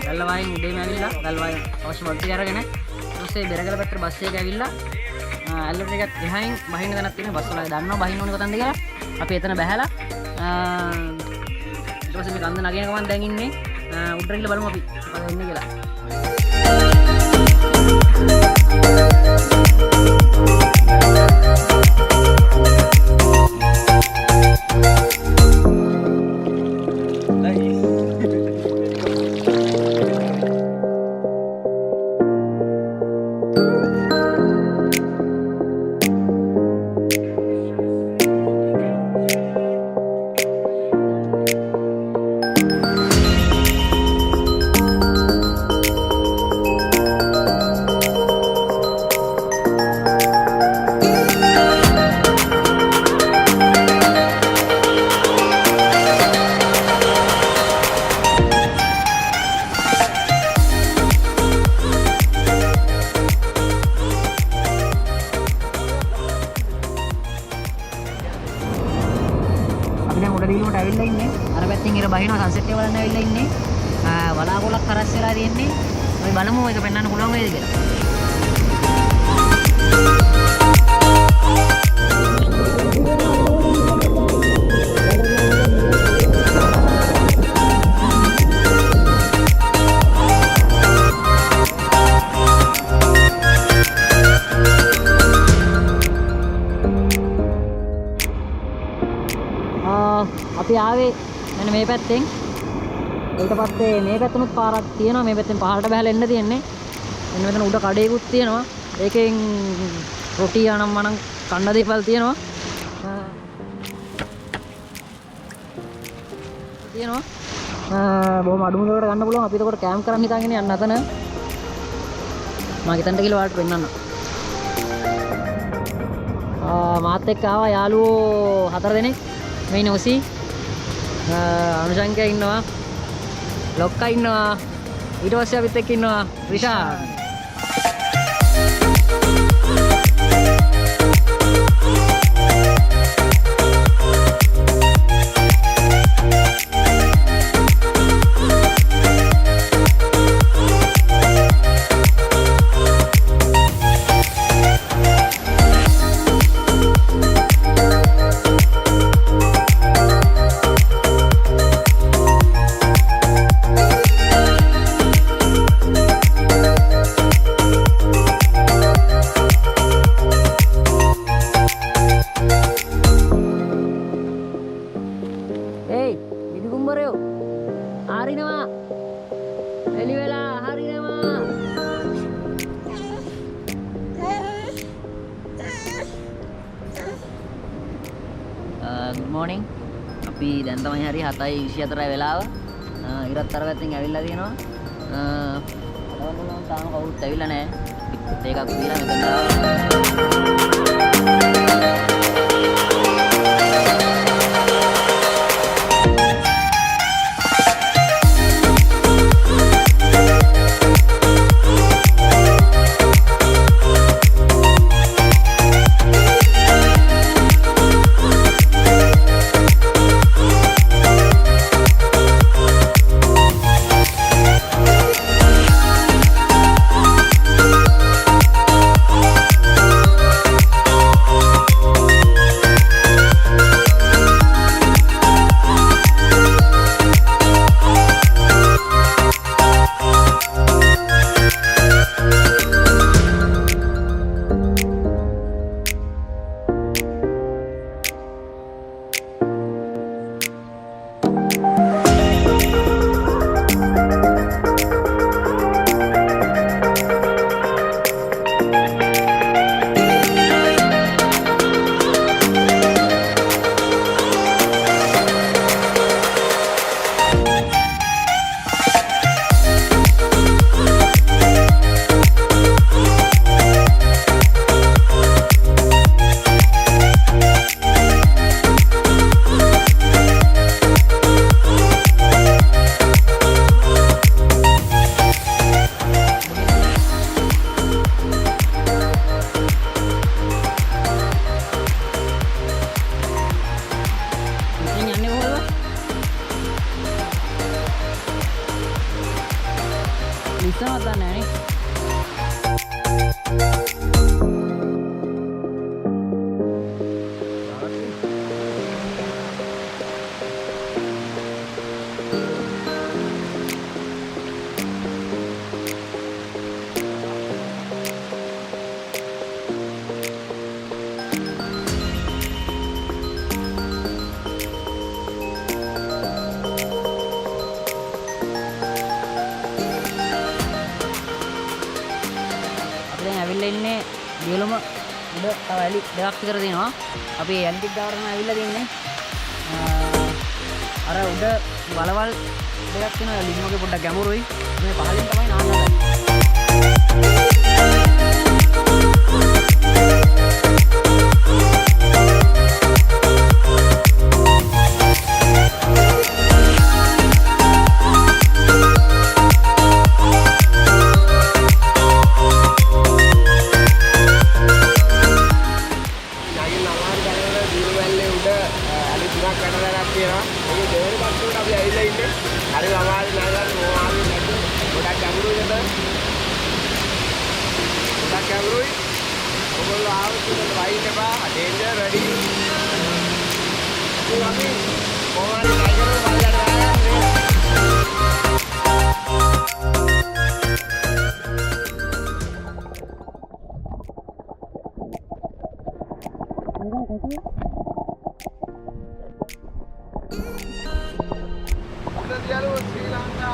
වැල්ලවායින් උඩේම ඇවිල්ලා වැල්ලවායින් අවශ්‍ය වර්ධි අරගෙන ඊපස්සේ බෙරගල පැත්තට බස් එක ඇවිල්ලා ඇල්ලට ටිකක් එහායින් බහින්න තැනක් තියෙන බස් වල දන්නවා බහින්න ඕනේ කොතනද කියලා. අපි එතන බැහැලා ඊට පස්සේ මේ කන්ද නගින ගමන් දැන් ඉන්නේ උඩට ගිහලා බලමු අපි මොකද වෙන්නේ කියලා. උඩදීලුමට ඇවිල්ලා ඉන්නේ. අර පැත්තෙන් ඉර බහිනවා සන්සෙට් එක බලන්න ඇවිල්ලා ඉන්නේ. වලාකුළක් කරස් වෙලා තියෙන්නේ. අපි බලමු මේක පෙන්වන්න පුළුවන් වේද කියලා. අපි ආවේ මෙන්න මේ පැත්තෙන්. ඊට පස්සේ මේ පැත්තනොත් පාරක් තියෙනවා. මේ පැත්තෙන් පහළට බහලා එන්න තියෙන්නේ. මෙන්න මෙතන උඩ කඩේකුත් තියෙනවා. ඒකෙන් රොටි ආනම් මනම් කන්න දේපල් තියෙනවා. බොහොම අඩු මුදලකට ගන්න පුළුවන්. අපි එතකොට කැම්ප් කරන් හිතාගෙන යන්න අතන. මම හිතන්ට කියලා ඔයාලට පෙන්නන්න. මාත් එක්ක ආවා යාළුවෝ 4 දෙනෙක්. මේ නෝසි අනුශංකයා ඉන්නවා, ලොක්කා ඉන්නවා, ඊට පස්සේ අපිත් එක්ක ඉන්නවා රිෂාන්. Good morning. අපි දැන් තමයි හරි 7:24 වෙලාව. ඉරත් අර පැත්තෙන් ඇවිල්ලා තියෙනවා. අදවල් තාම කවුරුත් ඇවිල්ලා නැහැ. ඒකක් කියලා මෙතන ඉස්සමත් දන්නේ නැහැ නේ. ඇවිල්ලා ඉන්නේ දියලුම උඩ තව ඇලි දෙකක් විතර තියෙනවා. අපි ඇලි ටික ගාවට තමයි ඇවිල්ලා තින්නේ. අර උඩ වලවල් දෙකක් තියෙනවා. ලිම්මගේ පොඩ්ඩක් ගැඹුරුයි. මේ පහලින් තමයි නාන්න හදන්නේ. Sri Lanka.